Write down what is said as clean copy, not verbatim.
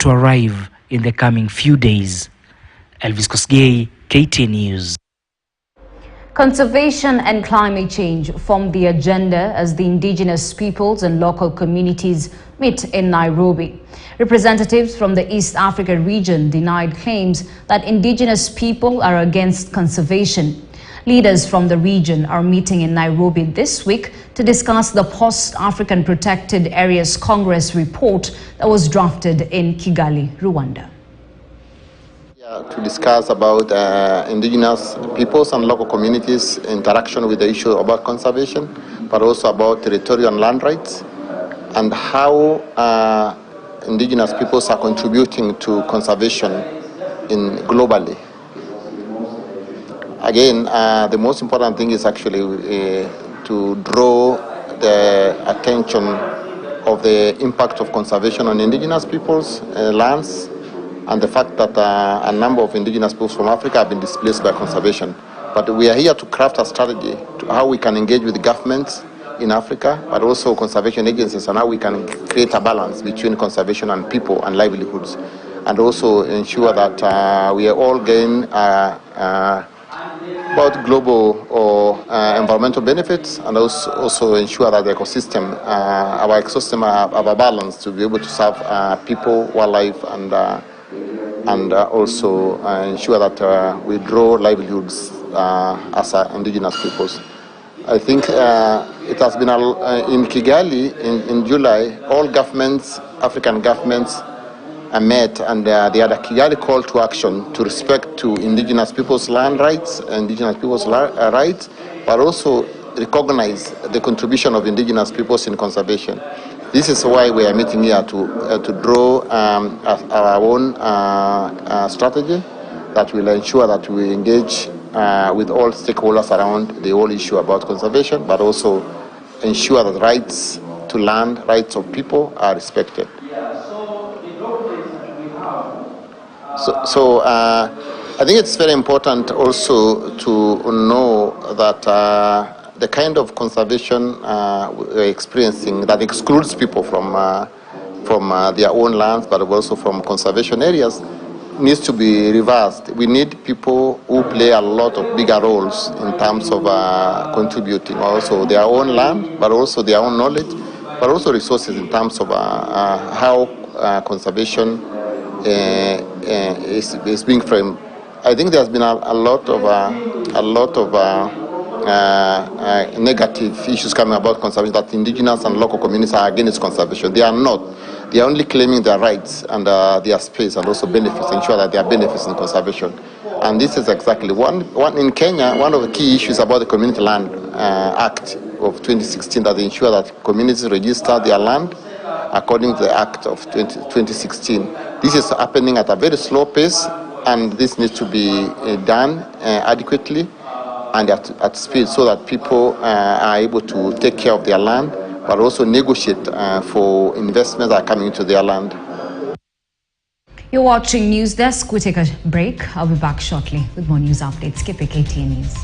to arrive in the coming few days. Elvis Kosgei, KTN News. Conservation and climate change form the agenda as the indigenous peoples and local communities meet in Nairobi. Representatives from the East Africa region denied claims that indigenous people are against conservation. Leaders from the region are meeting in Nairobi this week to discuss the Post-African Protected Areas Congress report that was drafted in Kigali, Rwanda. To discuss about indigenous peoples and local communities' interaction with the issue about conservation, but also about territorial and land rights, and how indigenous peoples are contributing to conservation globally. Again, the most important thing is actually to draw the attention of the impact of conservation on indigenous peoples' lands, and the fact that a number of indigenous peoples from Africa have been displaced by conservation. But we are here to craft a strategy to how we can engage with the governments in Africa, but also conservation agencies, and how we can create a balance between conservation and people and livelihoods, and also ensure that we are all gain both global or environmental benefits, and also ensure that the ecosystem, our ecosystem have a balance to be able to serve people, wildlife, and also ensure that we draw livelihoods as indigenous peoples. I think it has been in Kigali in July, all governments, African governments, met, and they had a Kigali call to action to respect to indigenous people's land rights, indigenous people's rights, but also recognize the contribution of indigenous peoples in conservation. This is why we are meeting here to draw our own strategy that will ensure that we engage with all stakeholders around the whole issue about conservation, but also ensure that rights to land, rights of people are respected. So I think it's very important also to know that the kind of conservation we're experiencing that excludes people from their own lands, but also from conservation areas, needs to be reversed. We need people who play a lot of bigger roles in terms of contributing also their own land, but also their own knowledge, but also resources in terms of how conservation is being framed. I think there's been a lot of negative issues coming about conservation, that indigenous and local communities are against conservation. They are not. They are only claiming their rights and their space, and also benefits, ensure that there are benefits in conservation. And this is exactly one in Kenya. One of the key issues about the Community Land Act of 2016, that ensure that communities register their land according to the Act of 2016. This is happening at a very slow pace, and this needs to be done adequately and at speed, so that people are able to take care of their land, but also negotiate for investments that are coming into their land. You're watching News Desk. We take a break. I'll be back shortly with more news updates. Keep it KTN News.